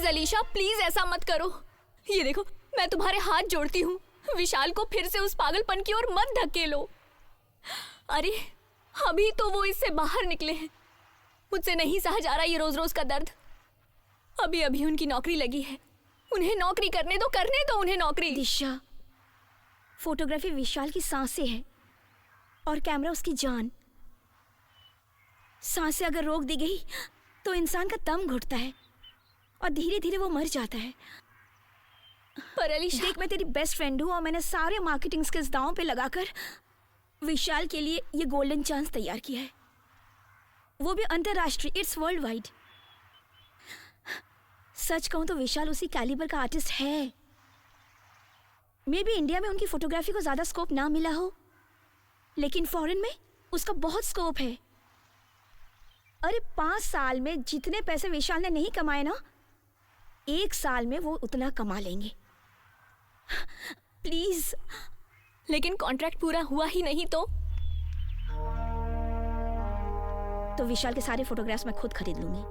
Alisha, please ऐसा मत करो। ये देखो, मैं तुम्हारे हाथ जोड़ती हूँ, विशाल को फिर से उस पागलपन की ओर मत धकेलो। अरे अभी तो वो इससे बाहर निकले हैं, मुझसे नहीं सहा जा रहा ये रोज रोज का दर्द। अभी अभी उनकी नौकरी लगी है, उन्हें नौकरी करने दो उन्हें नौकरी। दिशा, फोटोग्राफी विशाल की सांसें है और कैमरा उसकी जान। सांसें अगर रोक दी गई तो इंसान का दम घुटता है और धीरे धीरे वो मर जाता है। पर अलीशा, देख, मैं तेरी बेस्ट फ्रेंड हूँ और मैंने सारे मार्केटिंग स्किल्स दांव पे लगाकर विशाल के लिए ये गोल्डन चांस तैयार किया है, वो भी अंतरराष्ट्रीय, इट्स वर्ल्ड वाइड। सच कहूं तो विशाल उसी कैलिबर का आर्टिस्ट है। मे बी इंडिया में उनकी फोटोग्राफी को ज्यादा स्कोप ना मिला हो, लेकिन फॉरेन में उसका बहुत स्कोप है। अरे 5 साल में जितने पैसे विशाल ने नहीं कमाए ना, 1 साल में वो उतना कमा लेंगे। प्लीज। लेकिन कॉन्ट्रैक्ट पूरा हुआ ही नहीं तो विशाल के सारे फोटोग्राफ्स मैं खुद खरीद लूंगी।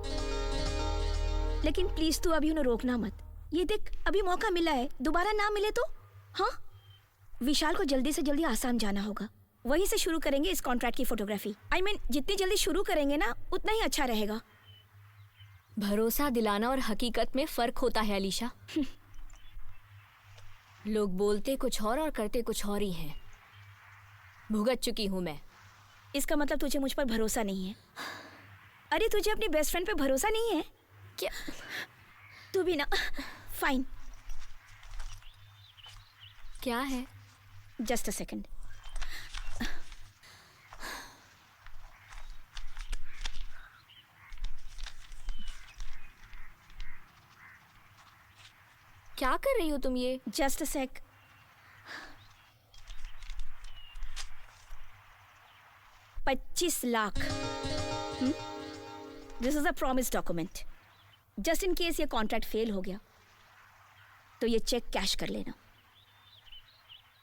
लेकिन प्लीज तू अभी उन्हें रोकना मत। ये देख, अभी मौका मिला है, दोबारा ना मिले तो। हाँ, विशाल को जल्दी से जल्दी आसाम जाना होगा, वहीं से शुरू करेंगे इस कॉन्ट्रैक्ट की फोटोग्राफी। I mean, जितनी जल्दी शुरू करेंगे ना उतना ही अच्छा रहेगा। भरोसा दिलाना और हकीकत में फर्क होता है अलीशा। लोग बोलते कुछ और करते कुछ और ही हैं। भुगत चुकी हूं मैं। इसका मतलब तुझे मुझ पर भरोसा नहीं है? अरे तुझे अपनी बेस्ट फ्रेंड पे भरोसा नहीं है क्या? तू भी ना। फाइन। क्या है? Just a second. क्या कर रही हो तुम ये? Just a sec. $25 lakh. This is a promise document. Just in case ये कॉन्ट्रैक्ट फेल हो गया तो ये चेक कैश कर लेना।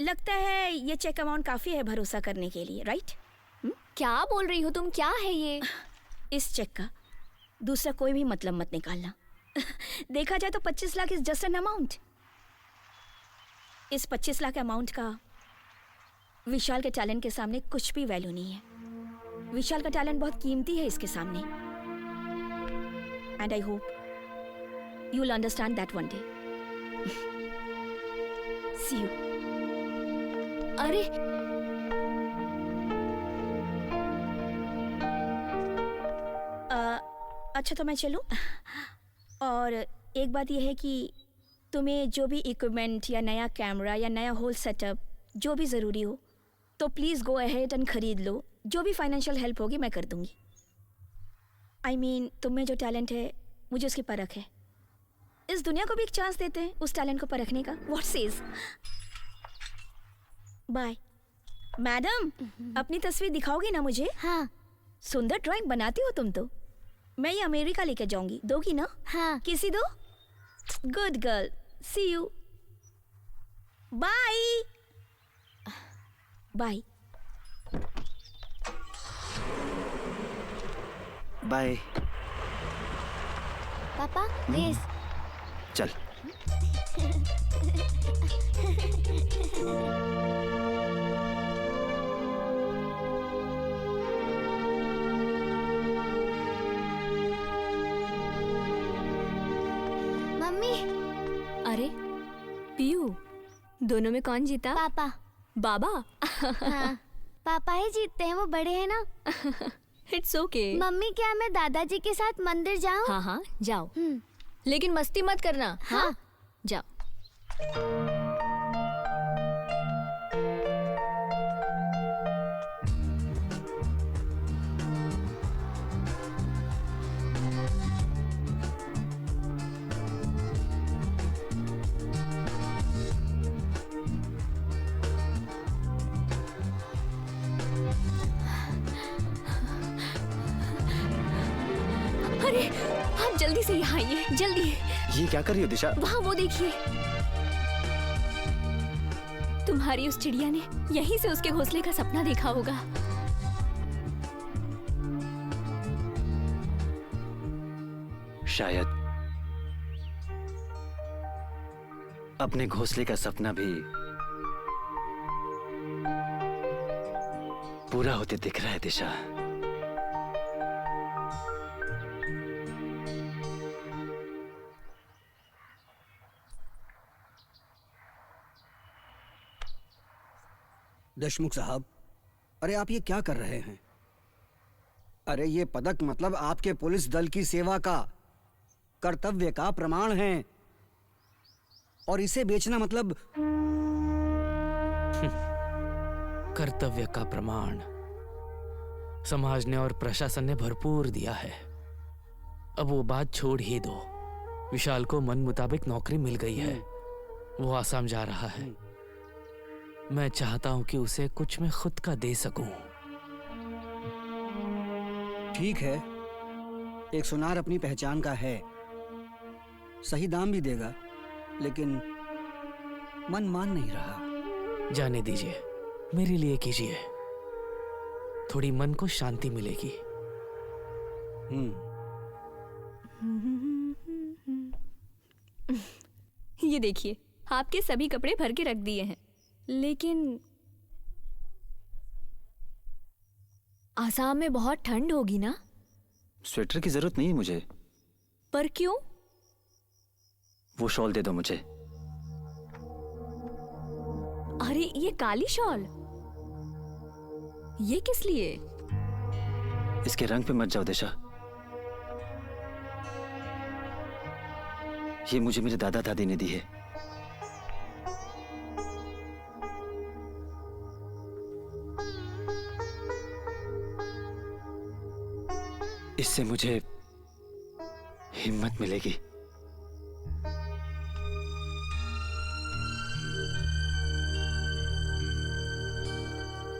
लगता है ये चेक अमाउंट काफी है भरोसा करने के लिए, राइट? क्या बोल रही हो तुम? क्या है ये? इस चेक का दूसरा कोई भी मतलब मत निकालना। देखा जाए तो 25 lakh is just an amount. इस 25 लाख अमाउंट का विशाल के टैलेंट के सामने कुछ भी वैल्यू नहीं है। विशाल का टैलेंट बहुत कीमती है इसके सामने। And I hope you will understand that one day. See you. अरे अच्छा तो मैं चलूं? और एक बात यह है कि तुम्हें जो भी इक्विपमेंट या नया कैमरा या नया होल सेटअप जो भी ज़रूरी हो तो प्लीज़ गो अहेड एंड ख़रीद लो। जो भी फाइनेंशियल हेल्प होगी मैं कर दूंगी। आई मीन, तुम में जो टैलेंट है मुझे उसकी परख है। इस दुनिया को भी एक चांस देते हैं उस टैलेंट को परखने का। What says? बाय। मैडम, अपनी तस्वीर दिखाओगी ना मुझे? हाँ। सुंदर ड्राइंग बनाती हो तुम तो। मैं ये अमेरिका लेके जाऊंगी, दोगी ना? हाँ। किसी दो। Good girl, see you. Bye bye bye. पापा रेस। चल। मम्मी। अरे पीयू, दोनों में कौन जीता? पापा। बाबा? हाँ, पापा ही जीतते हैं, वो बड़े हैं ना। It's okay. मम्मी, क्या मैं दादाजी के साथ मंदिर जाऊं? हाँ हाँ जाओ, लेकिन मस्ती मत करना। हाँ जाओ। अरे आप जल्दी से यहाँ आइए, जल्दी। ये क्या कर रही हो दिशा? वहाँ वो देखिए, तुम्हारी उस चिड़िया ने यहीं से उसके घोंसले का सपना देखा होगा। शायद अपने घोंसले का सपना भी पूरा होते दिख रहा है दिशा। देशमुख साहब, अरे आप ये क्या कर रहे हैं? अरे ये पदक मतलब आपके पुलिस दल की सेवा का, कर्तव्य का प्रमाण है, और इसे बेचना मतलब कर्तव्य का प्रमाण समाज ने और प्रशासन ने भरपूर दिया है। अब वो बात छोड़ ही दो। विशाल को मन मुताबिक नौकरी मिल गई है, वो आसाम जा रहा है। मैं चाहता हूं कि उसे कुछ मैं खुद का दे सकूं। ठीक है, एक सुनार अपनी पहचान का है, सही दाम भी देगा, लेकिन मन मान नहीं रहा। जाने दीजिए, मेरे लिए कीजिए, थोड़ी मन को शांति मिलेगी। ये देखिए, आपके सभी कपड़े भर के रख दिए हैं, लेकिन आसाम में बहुत ठंड होगी ना? स्वेटर की जरूरत नहीं है मुझे। पर क्यों? वो शॉल दे दो मुझे। अरे ये काली शॉल, ये किस लिए? इसके रंग पे मत जाओ दिशा। ये मुझे मेरे दादा दादी ने दी है। इससे मुझे हिम्मत मिलेगी।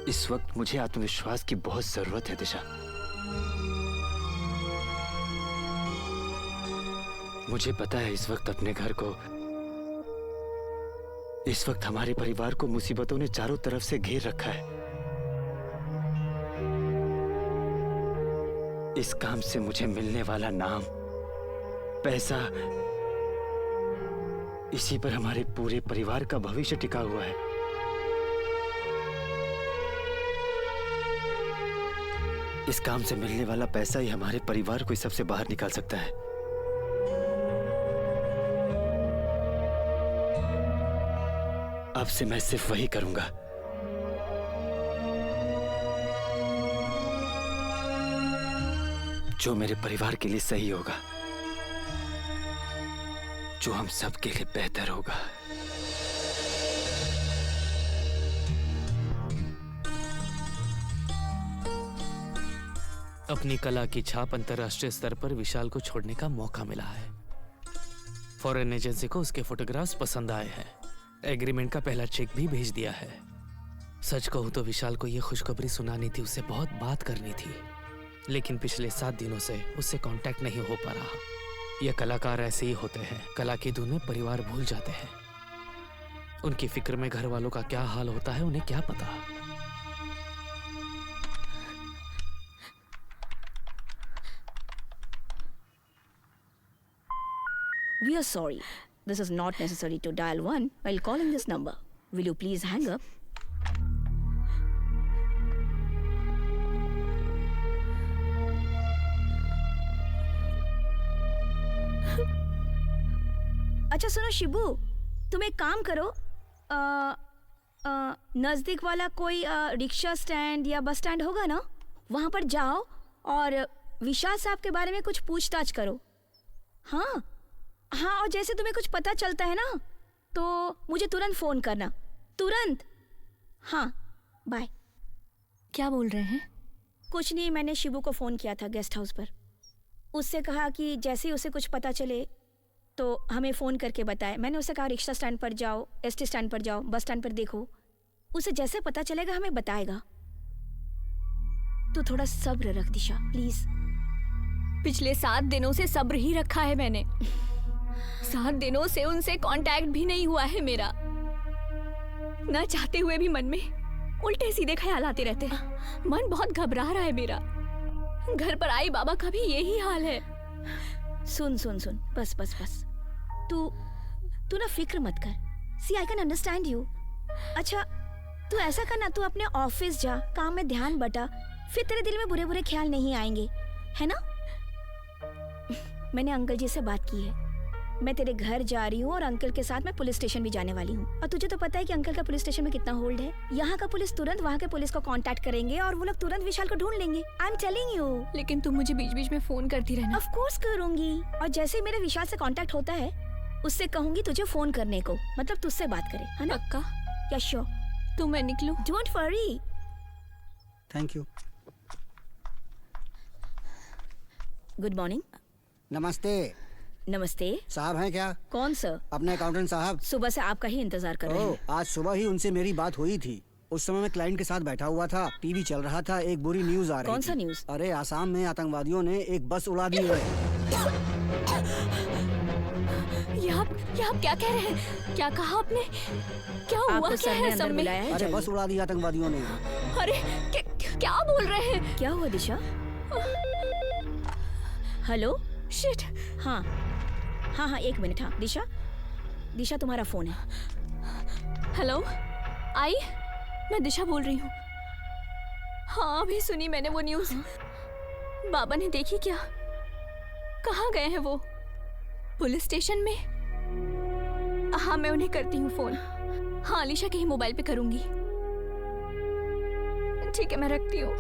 इस वक्त मुझे आत्मविश्वास की बहुत जरूरत है दिशा। मुझे पता है इस वक्त अपने घर को, इस वक्त हमारे परिवार को मुसीबतों ने चारों तरफ से घेर रखा है। इस काम से मुझे मिलने वाला नाम, पैसा, इसी पर हमारे पूरे परिवार का भविष्य टिका हुआ है। इस काम से मिलने वाला पैसा ही हमारे परिवार को इस सबसे बाहर निकाल सकता है। अब से मैं सिर्फ वही करूंगा। जो मेरे परिवार के लिए सही होगा, जो हम सब के लिए बेहतर होगा। अपनी कला की छाप अंतर्राष्ट्रीय स्तर पर विशाल को छोड़ने का मौका मिला है। फॉरेन एजेंसी को उसके फोटोग्राफ्स पसंद आए हैं। एग्रीमेंट का पहला चेक भी भेज दिया है। सच कहूं तो विशाल को यह खुशखबरी सुनानी थी, उससे बहुत बात करनी थी, लेकिन पिछले 7 दिनों से उससे कांटेक्ट नहीं हो पा रहा। ये कलाकार ऐसे ही होते हैं, कला की धुन में परिवार भूल जाते हैं। उनकी फिक्र में घर वालों का क्या हाल होता है उन्हें क्या पता। We are sorry. This is not necessary to dial 1 while calling this number. Will you please hang up? अच्छा सुनो शिबू, तुम एक काम करो, नज़दीक वाला कोई रिक्शा स्टैंड या बस स्टैंड होगा ना, वहाँ पर जाओ और विशाल साहब के बारे में कुछ पूछताछ करो। हाँ हाँ, और जैसे तुम्हें कुछ पता चलता है ना तो मुझे तुरंत फ़ोन करना, तुरंत। हाँ, बाय। क्या बोल रहे हैं? कुछ नहीं, मैंने शिबू को फ़ोन किया था गेस्ट हाउस पर। उससे कहा कि जैसे ही उसे कुछ पता चले तो हमें फ़ोन करके बताए। मैंने उसे कहा रिक्शा स्टैंड पर जाओ, एसटी स्टैंड पर जाओ, बस स्टैंड पर देखो, उसे जैसे पता चलेगा हमें बताएगा। तू थोड़ा सब्र रख दिशा, प्लीज़। पिछले 7 दिनों से सब्र ही रखा है मैंने। 7 दिनों से उनसे कांटेक्ट भी नहीं हुआ है मेरा। न चाहते हुए भी मन में उल्टे सीधे ख्याल आते रहते हैं। मन बहुत घबरा रहा है मेरा। घर पर आई बाबा का भी यही हाल है। सुन सुन सुन, बस बस बस, तू ना फिक्र मत कर। सी आई कैन अंडरस्टैंड यू। अच्छा तू ऐसा करना, तू अपने ऑफिस जा, काम में ध्यान बटा, फिर तेरे दिल में बुरे बुरे ख्याल नहीं आएंगे, है ना? मैंने अंकल जी से बात की है, मैं तेरे घर जा रही हूँ और अंकल के साथ मैं पुलिस स्टेशन भी जाने वाली हूँ। और तुझे तो पता है कि अंकल का पुलिस स्टेशन में कितना होल्ड है। यहाँ का पुलिस तुरंत वहाँ के पुलिस को कांटेक्ट करेंगे और वो लोग तुरंत विशाल को ढूंढ लेंगे। I am telling you. लेकिन तुम मुझे बीच बीच में फोन करती रहना। ऑफ कोर्स करूंगी, और जैसे ही मेरे विशाल से कांटेक्ट होता है उससे कहूंगी तुझे फोन करने को, मतलब तुझसे बात करे, है ना? पक्का? या श्योर? तो मैं निकलूं? Don't worry. Thank you. Good morning. नमस्ते। नमस्ते। साहब हैं क्या? कौन सर? अपने अकाउंटेंट साहब। सुबह से आपका ही इंतजार कर रहे हैं। आज सुबह ही उनसे मेरी बात हुई थी। उस समय मैं क्लाइंट के साथ बैठा हुआ था, टीवी चल रहा था, एक बुरी न्यूज आ रही कौन थी। सा न्यूज़? अरे आसाम में आतंकवादियों ने एक बस उड़ा दी है। ये आप क्या कह रहे हैं? क्या कहा आपने? क्या हुआ? आपको क्या सर ने है अंदर सब में? बुलाया है? अरे जाइए। बस उड़ा दी आतंकवादियों ने। अरे क्या बोल रहे हैं? क्या हुआ दिशा? हेलो? शिट। हाँ हाँ हाँ, एक मिनट। हाँ दिशा, दिशा तुम्हारा फोन है। हेलो आई, मैं दिशा बोल रही हूँ। हाँ अभी सुनी मैंने वो न्यूज़। बाबा ने देखी क्या? कहाँ गए हैं वो? पुलिस स्टेशन में? हाँ मैं उन्हें करती हूँ फोन। हाँ अलीशा के ही मोबाइल पे करूँगी। ठीक है मैं रखती हूँ।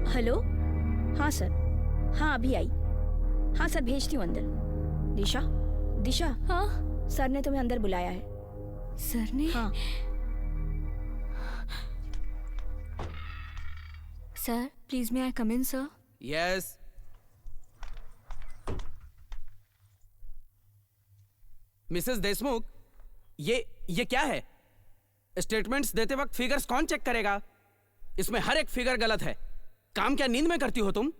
हेलो? हाँ सर, हाँ अभी आई। हाँ सर भेजती हूँ अंदर। दिशा, दिशा, हाँ सर ने तुम्हें अंदर बुलाया है। सर ने? हाँ। Sir please may I come in sir? Yes. Mrs Deshmukh, ये क्या है? स्टेटमेंट्स देते वक्त फिगर्स कौन चेक करेगा? इसमें हर एक फिगर गलत है। काम क्या नींद में करती हो तुम?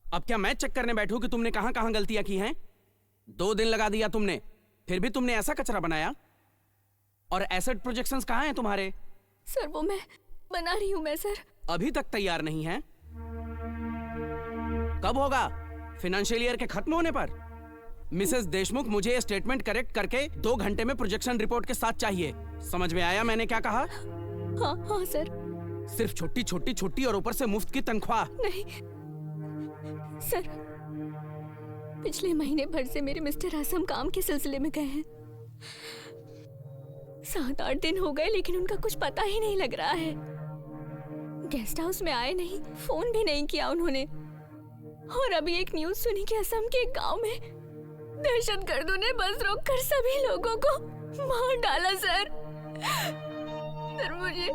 अब क्या मैं चेक करने बैठूं कि तुमने कहां कहां गलतियां की हैं? 2 दिन लगा दिया तुमने, फिर भी तुमने ऐसा कचरा बनाया। और एसेट प्रोजेक्शंस कहां हैं तुम्हारे? सर वो मैं बना रही हूँ मैं सर। अभी तक तैयार नहीं है? कब होगा? फाइनेंशियल ईयर के खत्म होने पर? मिसेस देशमुख, मुझे ये स्टेटमेंट करेक्ट करके 2 घंटे में प्रोजेक्शन रिपोर्ट के साथ चाहिए। समझ में आया मैंने क्या कहा? हाँ हाँ सर। सिर्फ छुट्टी और ऊपर से मुफ्त की तनख्वाह। नहीं सर, पिछले महीने भर से मेरे मिस्टर आसम काम के सिलसिले में गए हैं। 7-8 दिन हो गए लेकिन उनका कुछ पता ही नहीं लग रहा है। गेस्ट हाउस में आए नहीं, फोन भी नहीं किया उन्होंने। और अभी एक न्यूज सुनी कि असम के एक गांव में दहशतगर्दों ने बस रोककर सभी लोगों को मार डाला सर। सर मुझे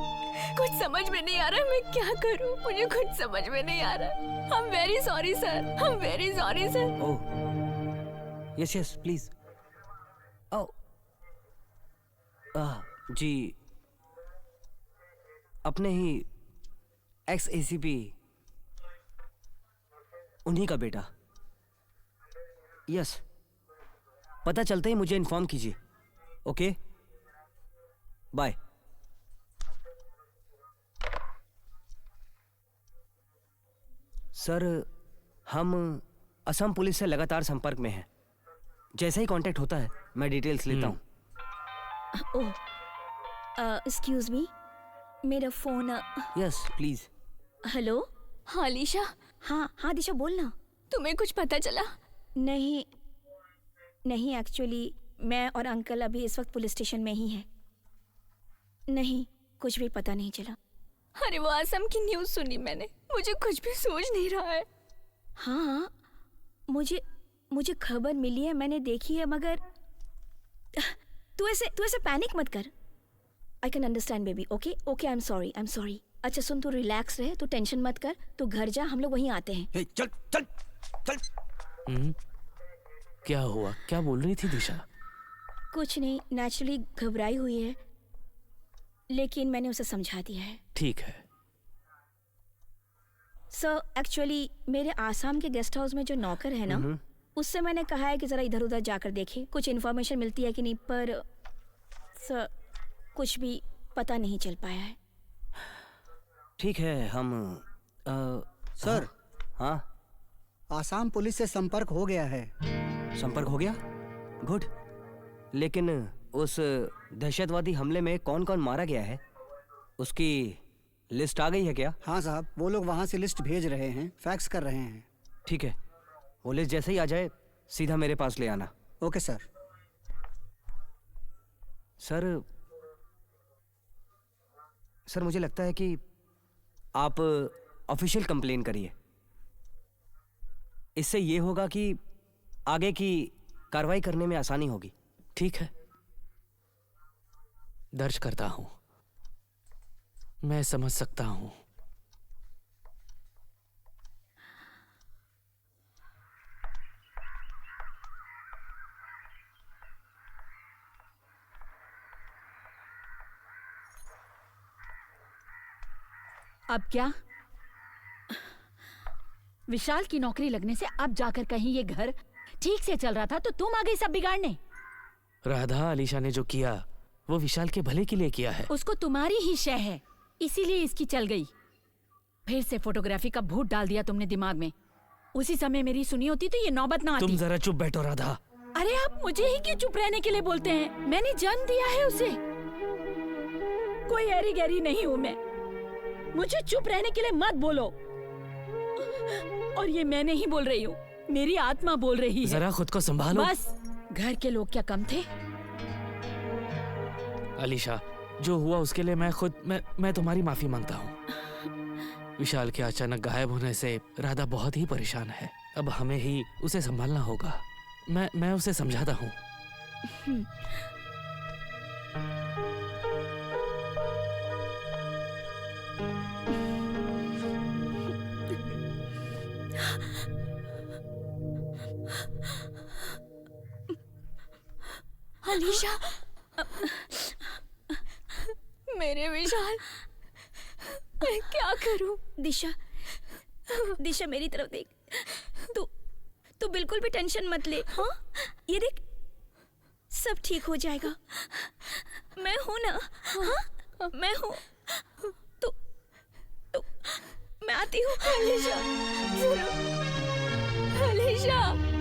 कुछ समझ में नहीं आ रहा मैं क्या करूं, मुझे कुछ समझ में नहीं आ रहा। I'm very sorry sir, I'm very sorry sir। Oh yes please. Oh जी, अपने ही एक्स ACP उन्हीं का बेटा। यस, पता चलते ही मुझे इन्फॉर्म कीजिए। Okay bye. सर हम असम पुलिस से लगातार संपर्क में हैं। जैसे ही कांटेक्ट होता है मैं डिटेल्स लेता हूँ। ओह एक्सक्यूज मी, मेरा फोन। Yes please. हेलो? हाँ अलीशा, हाँ हाँ दिशा बोलना। तुम्हें कुछ पता चला? नहीं नहीं, एक्चुअली मैं और अंकल अभी इस वक्त पुलिस स्टेशन में ही हैं। नहीं, कुछ भी पता नहीं चला। अरे वो असम की न्यूज सुनी मैंने, मुझे कुछ भी सूझ नहीं रहा है। हाँ मुझे खबर मिली है, मैंने देखी है, मगर तू ऐसे पैनिक मत कर। I can understand baby. Okay okay, I am sorry. अच्छा सुन, तू रिलैक्स रहे, तू टेंशन मत कर, तू घर जा, हम लोग वहीं आते हैं। हे, चल चल चल। क्या हुआ? क्या बोल रही थी दिशा? कुछ नहीं, नेचुरली घबराई हुई है, लेकिन मैंने उसे समझा दिया है। ठीक है। सर एक्चुअली मेरे आसाम के गेस्ट हाउस में जो नौकर है ना, उससे मैंने कहा है कि ज़रा इधर उधर जाकर देखें, कुछ इन्फॉर्मेशन मिलती है कि नहीं, पर सर कुछ भी पता नहीं चल पाया है। ठीक है, हम सर हाँ आसाम पुलिस से संपर्क हो गया है। संपर्क हो गया? गुड। लेकिन उस दहशतवादी हमले में कौन कौन मारा गया है उसकी लिस्ट आ गई है क्या? हाँ साहब, वो लोग वहाँ से लिस्ट भेज रहे हैं, फैक्स कर रहे हैं। ठीक है, वो लिस्ट जैसे ही आ जाए सीधा मेरे पास ले आना। Okay sir. सर मुझे लगता है कि आप ऑफिशियल कंप्लेन करिए। इससे ये होगा कि आगे की कार्रवाई करने में आसानी होगी। ठीक है, दर्ज करता हूं। मैं समझ सकता हूं। अब क्या? विशाल की नौकरी लगने से अब जाकर कहीं ये घर ठीक से चल रहा था तो तुम आ गई सब बिगाड़ने। राधा, अलीशा ने जो किया वो विशाल के भले के लिए किया है। उसको तुम्हारी ही शय है, इसीलिए इसकी चल गई। फिर से फोटोग्राफी का भूत डाल दिया तुमने दिमाग में। उसी समय मेरी सुनी होती तो ये नौबत ना आती। तुम जरा चुप बैठो राधा। अरे आप मुझे ही क्यों चुप रहने के लिए बोलते हैं? मैंने जन्म दिया है उसे। कोई ऐरी गैरी नहीं हूं मैं। मुझे चुप रहने के लिए मत बोलो। और ये मैं नहीं बोल रही हूँ, मेरी आत्मा बोल रही है। जरा खुद को संभालो। बस, घर के लोग क्या कम थे? अलीशा, जो हुआ उसके लिए मैं तुम्हारी माफी मांगता हूँ। विशाल के अचानक गायब होने से राधा बहुत ही परेशान है। अब हमें ही उसे संभालना होगा। मैं उसे समझाता हूँ। अलीशा, मेरे विशाल, मैं क्या करूं? दिशा, दिशा मेरी तरफ देख। तू बिल्कुल भी टेंशन मत ले। हाँ, ये देख, सब ठीक हो जाएगा। मैं हूं ना। हाँ, मैं हूं। तू मैं आती हूँ। अलीशा, अलीशा।